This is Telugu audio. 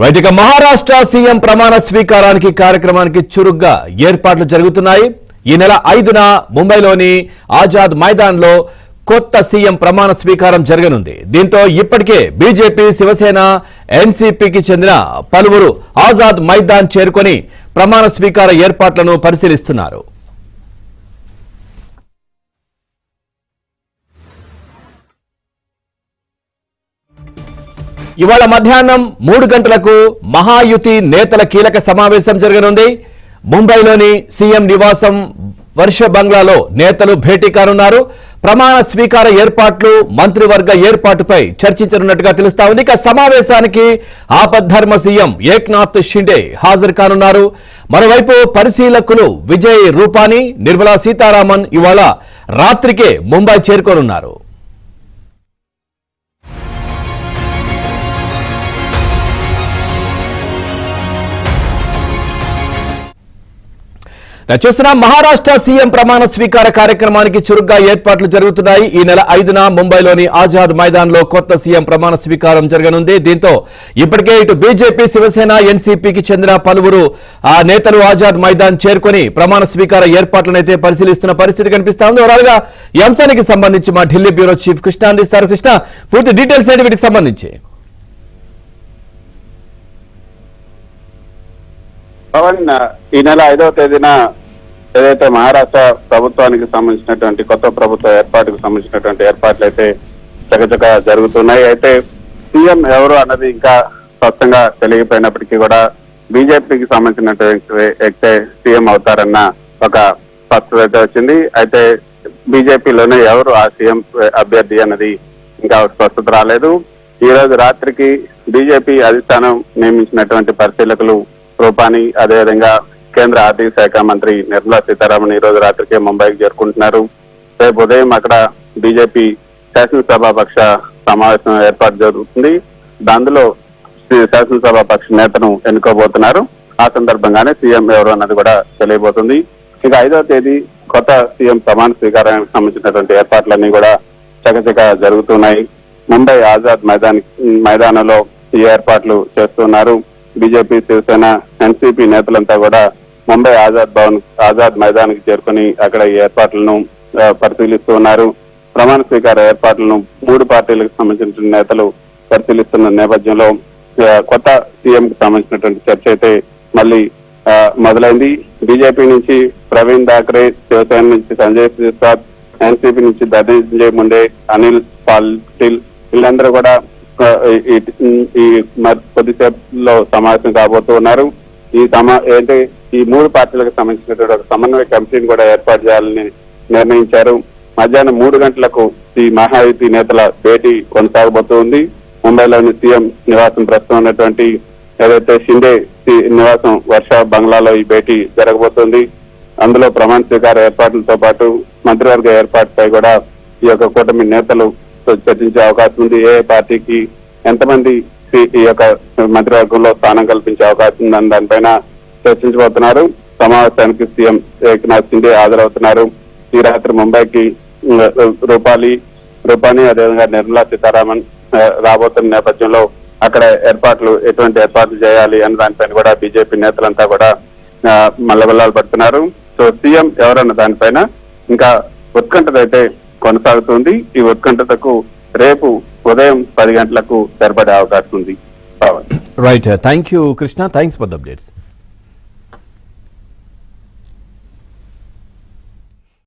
రైట్, ఇక మహారాష్ట్ర సీఎం ప్రమాణ స్వీకారానికి కార్యక్రమానికి చురుగ్గా ఏర్పాట్లు జరుగుతున్నాయి. ఈ నెల 5న ముంబైలోని ఆజాద్ మైదాన్ లో కొత్త సీఎం ప్రమాణ స్వీకారం జరగనుంది. దీంతో ఇప్పటికే బీజేపీ, శివసేన, ఎన్సీపీకి చెందిన పలువురు ఆజాద్ మైదాన్ చేరుకొని ప్రమాణ స్వీకార ఏర్పాట్లను పరిశీలిస్తున్నారు. ఇవాళ మధ్యాహ్నం 3 గంటలకు మహాయుతి నేతల కీలక సమావేశం జరగనుంది. ముంబైలోని సీఎం నివాసం వర్ష బంగ్లాలో నేతలు భేటీ కానున్నారు. ప్రమాణ స్వీకార ఏర్పాట్లు, మంత్రివర్గ ఏర్పాటుపై చర్చించనున్నట్టుగా తెలుస్తా ఉంది. ఇక సమావేశానికి ఆపద్ధర్మ సీఎం ఏక్నాథ్ షిండే హాజరు కానున్నారు. మరోవైపు పరిశీలకులు విజయ్ రూపానీ, నిర్మలా సీతారామన్ ఇవాళ రాత్రికే ముంబై చేరుకోనున్నారు. చూస్తున్నాం, మహారాష్ట్ర సీఎం ప్రమాణ స్వీకార కార్యక్రమానికి చురుగ్గా ఏర్పాట్లు జరుగుతున్నాయి. ఈ నెల 5న ముంబైలోని ఆజాద్ మైదాన్ లో కొత్త సీఎం ప్రమాణ స్వీకారం జరగనుంది. దీంతో ఇప్పటికే ఇటు బీజేపీ, శివసేన, ఎన్సీపీకి చెందిన పలువురు నేతలు ఆజాద్ మైదాన్ చేరుకొని ప్రమాణ స్వీకార ఏర్పాట్లనైతే పరిశీలిస్తున్న పరిస్థితి కనిపిస్తా ఉంది. ఓవరాల్గా ఈ అంశానికి సంబంధించి మా ఢిల్లీ బ్యూరో చీఫ్ కృష్ణ అందిస్తారు. కృష్ణ, పూర్తి డీటెయిల్స్ ఏంటి వీటికి సంబంధించి? పవన్, ఈ నెల 5వ తేదీన ఏదైతే మహారాష్ట్ర ప్రభుత్వానికి సంబంధించినటువంటి కొత్త ప్రభుత్వ ఏర్పాటుకు సంబంధించినటువంటి ఏర్పాట్లు అయితే చకచక జరుగుతున్నాయి. అయితే సీఎం ఎవరు అన్నది ఇంకా స్పష్టంగా తెలియకపోయినప్పటికీ కూడా బీజేపీకి సంబంధించినటువంటి వ్యక్తే సీఎం అవుతారన్న ఒక స్పష్టత అయితే వచ్చింది. అయితే బీజేపీలోనే ఎవరు ఆ సీఎం అభ్యర్థి అన్నది ఇంకా స్పష్టత రాలేదు. ఈ రోజు రాత్రికి బీజేపీ అధిష్టానం నియమించినటువంటి పరిశీలకులు రూపానీ, అదేవిధంగా కేంద్ర ఆర్థిక శాఖ మంత్రి నిర్మలా సీతారామన్ ఈ రోజు రాత్రికే ముంబైకి చేరుకుంటున్నారు. రేపు ఉదయం అక్కడ బీజేపీ శాసనసభాపక్ష సమావేశం ఏర్పాటు జరుగుతుంది. అందులో శాసనసభాపక్ష నేతను ఎన్నుకోబోతున్నారు. ఆ సందర్భంగానే సీఎం ఎవరు అన్నది కూడా తెలియబోతుంది. ఇక 5వ తేదీ కొత్త సీఎం ప్రమాణ స్వీకారానికి సంబంధించినటువంటి ఏర్పాట్లన్నీ కూడా చకచక జరుగుతున్నాయి. ముంబై ఆజాద్ మైదానంలో ఈ ఏర్పాట్లు చేస్తున్నారు. బీజేపీ, శివసేన, ఎన్సీపీ నేతలంతా కూడా ముంబై ఆజాద్ మైదానికి చేరుకుని అక్కడ ఈ ఏర్పాట్లను పరిశీలిస్తూ ఉన్నారు. ప్రమాణ స్వీకార ఏర్పాట్లను 3 పార్టీలకు సంబంధించిన నేతలు పరిశీలిస్తున్న నేపథ్యంలో కొత్త సీఎం కు సంబంధించినటువంటి చర్చ అయితే మళ్ళీ మొదలైంది. బీజేపీ నుంచి ప్రవీణ్ థాకరే, శివసేన నుంచి సంజయ్ ప్రసాద్, ఎన్సీపీ నుంచి ధనంజయ్ ముండే, అనిల్ పాటిల్ వీళ్ళందరూ కూడా ఈ కొద్దిసేపులో సమావేశం కాబోతూ ఉన్నారు. ఈ 3 పార్టీలకు సంబంధించినటువంటి ఒక సమన్వయ కమిటీని కూడా ఏర్పాటు చేయాలని నిర్ణయించారు. మధ్యాహ్నం 3 గంటలకు ఈ మహాయుతి నేతల భేటీ కొనసాగబోతుంది. ముంబైలోని సీఎం నివాసం ప్రస్తుతం ఉన్నటువంటి ఏదైతే షిండే నివాసం వర్ష బంగ్లాలో ఈ భేటీ జరగబోతోంది. అందులో ప్రమాణ స్వీకార ఏర్పాట్లతో పాటు మంత్రివర్గ ఏర్పాటుపై కూడా ఈ యొక్క కూటమి నేతలు చర్చించే అవకాశం ఉంది. ఏ పార్టీకి ఎంతమంది ఈ యొక్క మంత్రివర్గంలో స్థానం కల్పించే అవకాశం ఉందని దానిపైన చర్చించబోతున్నారు. సమావేశానికి సీఎం ఏక్నాథ్ షిండే హాజరవుతున్నారు. ఈ రాత్రి ముంబైకి రూపానీ అదేవిధంగా నిర్మలా సీతారామన్ రాబోతున్న నేపథ్యంలో అక్కడ ఎటువంటి ఏర్పాట్లు చేయాలి అన్న దానిపైన కూడా బీజేపీ నేతలంతా కూడా మల్లబిల్లాలు పడుతున్నారు. సో సీఎం ఎవరన్న దానిపైన ఇంకా ఉత్కంఠత కొనసాగుతుంది. ఈ ఉత్కంఠతకు రేపు ఉదయం 10 గంటలకు తెరపడే అవకాశం ఉంది. Right, thank you Krishna, thanks for the updates.